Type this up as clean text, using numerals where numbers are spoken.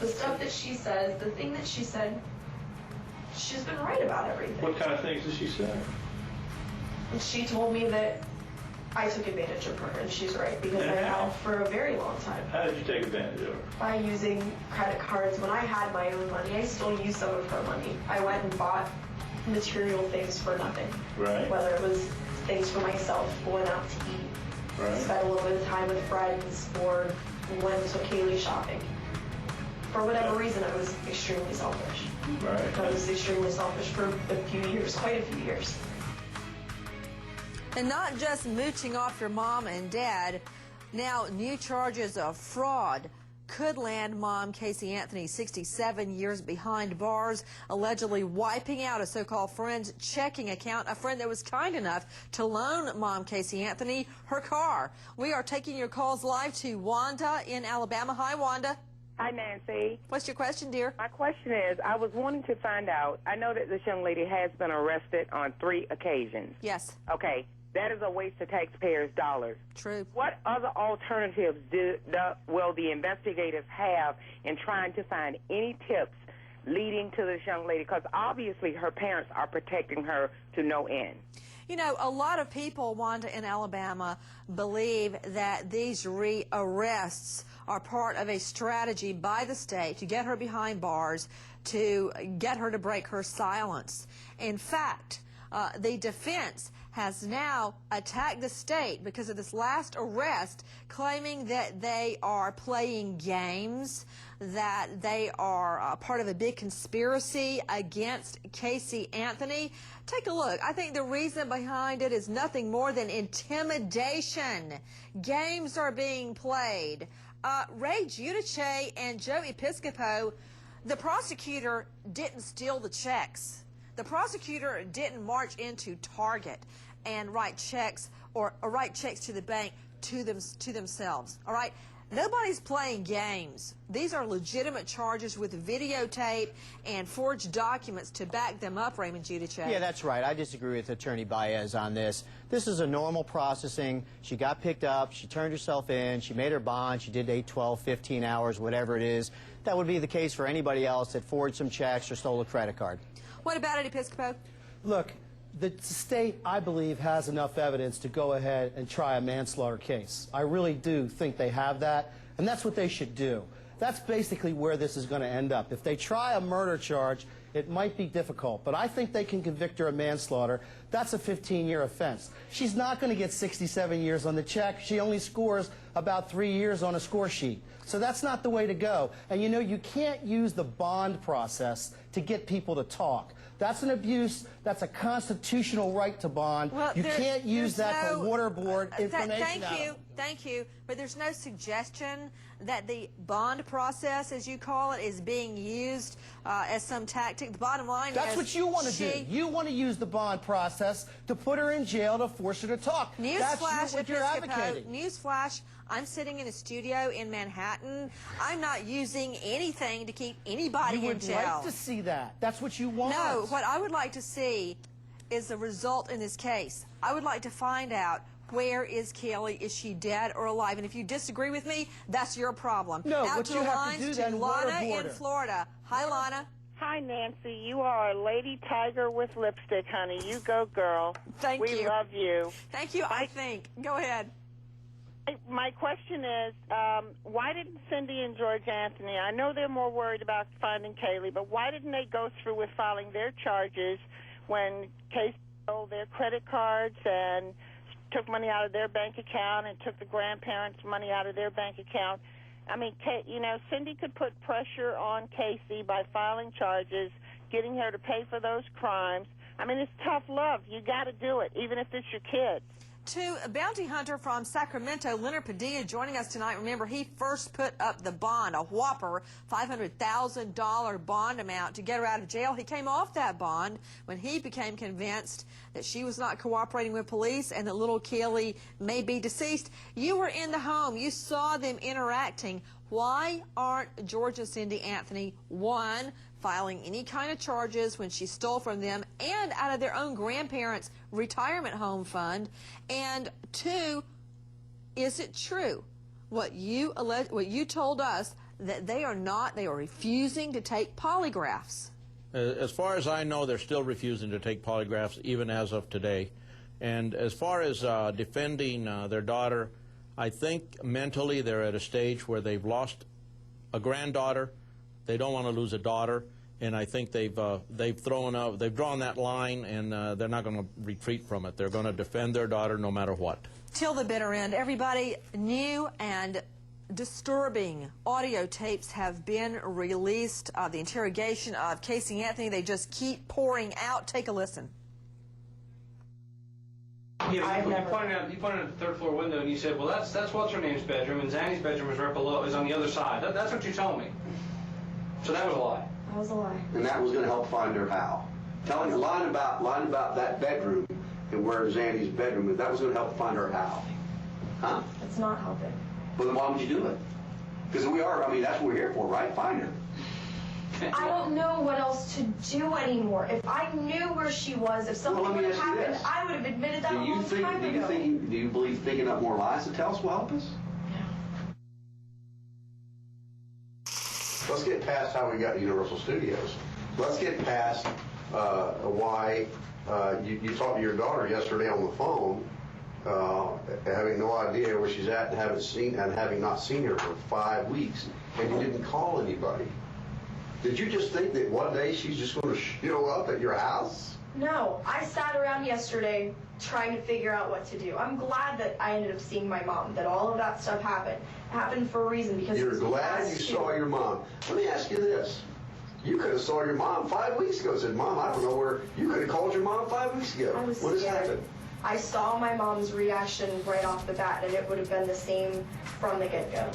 The stuff that she says, the thing that she said, she's been right about everything. What kind of things did she say? And she told me that I took advantage of her, and she's right, because I have for a very long time. How did you take advantage of her? By using credit cards. When I had my own money, I still used some of her money. I went and bought material things for nothing. Right. Whether it was things for myself, going out to eat, Right. spent a little bit of time with friends, or went to caylee shopping. For whatever reason, I was extremely selfish. Right. I was extremely selfish for a few years, quite a few years. And not just mooching off your mom and dad, now new charges of fraud could land mom Casey Anthony 67 years behind bars, allegedly wiping out a so-called friend's checking account, a friend that was kind enough to loan mom Casey Anthony her car. We are taking your calls live to Wanda in Alabama. Hi, Wanda. Hi, Nancy. What's your question, dear? My question is, I was wanting to find out, I know that this young lady has been arrested on 3 occasions. Yes. Okay, that is a waste of taxpayers' dollars. True. What other alternatives will the investigators have in trying to find any tips leading to this young lady? Because obviously her parents are protecting her to no end. You know, a lot of people, Wanda, in Alabama, believe that these arrests are part of a strategy by the state to get her behind bars, to get her to break her silence. In fact, the defense has now attacked the state because of this last arrest, claiming that they are playing games, that they are part of a big conspiracy against Casey Anthony. Take a look. I think the reason behind it is nothing more than intimidation. Games are being played. Ray Giudice and Joe Episcopo, the prosecutor didn't steal the checks. The prosecutor didn't march into Target and write checks or write checks to the bank to themselves. All right? Nobody's playing games. These are legitimate charges with videotape and forged documents to back them up, Raymond Giudice. Yeah, that's right. I disagree with Attorney Baez on this. This is a normal processing. She got picked up. She turned herself in. She made her bond. She did 8, 12, 15 hours, whatever it is. That would be the case for anybody else that forged some checks or stole a credit card. What about it, Episcopo? Look, the state, I believe, has enough evidence to go ahead and try a manslaughter case. I really do think they have that, and that's what they should do. That's basically where this is going to end up. If they try a murder charge, it might be difficult, but I think they can convict her of manslaughter. That's a 15-year offense. She's not going to get 67 years on the check. She only scores about 3 years on a score sheet. So that's not the way to go. And you know, you can't use the bond process to get people to talk. That's an abuse. That's a constitutional right to bond. Well, you can't use that to waterboard information. Thank you. But there's no suggestion that the bond process, as you call it, is being used as some tactic. The bottom line is that's what you want to do. You want to use the bond process to put her in jail to force her to talk. Newsflash, what you're advocating. Newsflash, I'm sitting in a studio in Manhattan. I'm not using anything to keep anybody in jail. You would like to see that. That's what you want. No, what I would like to see is the result in this case. I would like to find out, where is Kelly? Is she dead or alive? And if you disagree with me, that's your problem. No, out what to you the have lines to do to then, Lana in Florida. Hi, Lana. Hi, Nancy. You are a lady tiger with lipstick, honey. You go, girl. Thank you. We love you. Thank you, I think. Go ahead. My question is, why didn't Cindy and George Anthony, I know they're more worried about finding Caylee, but why didn't they go through with filing their charges when Casey stole their credit cards and took money out of their bank account and took the grandparents' money out of their bank account? I mean, you know, Cindy could put pressure on Casey by filing charges, getting her to pay for those crimes. I mean, it's tough love. You got to do it, even if it's your kids. To a bounty hunter from Sacramento, Leonard Padilla, joining us tonight. Remember, he first put up the bond, a whopper $500,000 bond amount to get her out of jail. He came off that bond when he became convinced that she was not cooperating with police and that little Caylee may be deceased. You were in the home. You saw them interacting. Why aren't George and Cindy Anthony, one, filing any kind of charges when she stole from them and out of their own grandparents' retirement home fund? And two, is it true what you told us that they are refusing to take polygraphs. As far as I know, they're still refusing to take polygraphs, even as of today. And as far as defending their daughter, I think mentally they're at a stage where they've lost a granddaughter. They don't want to lose a daughter, and I think they've drawn that line, and they're not going to retreat from it. They're going to defend their daughter no matter what. Till the bitter end, everybody. New and disturbing audio tapes have been released of the interrogation of Casey Anthony. They just keep pouring out. Take a listen. Yeah, you pointed out the third floor window and you said, well, that's what's her name's bedroom, and Zanny's bedroom is right below, is on the other side. That's what you told me. So that was a lie. That was a lie. And that was going to help find her how? Lying about that bedroom and where Zanny's bedroom is, that was going to help find her how? Huh? It's not helping. Well, then why would you do it? Because that's what we're here for, right? Find her. I don't know what else to do anymore. If I knew where she was, if something would have happened, I would have admitted that a long time ago. Do you believe thinking up more lies to tell us will help us? Let's get past how we got to Universal Studios. Let's get past why you talked to your daughter yesterday on the phone, having no idea where she's at and having not seen her for 5 weeks, and you didn't call anybody. Did you just think that one day she's just going to show up at your house? No, I sat around yesterday trying to figure out what to do. I'm glad that I ended up seeing my mom, that all of that stuff happened. It happened for a reason, because you're glad you saw your mom. Let me ask you this. You could have saw your mom 5 weeks ago and said, Mom, I don't know where. You could have called your mom 5 weeks ago. I was what scared. has happened? I saw my mom's reaction right off the bat, and it would have been the same from the get-go.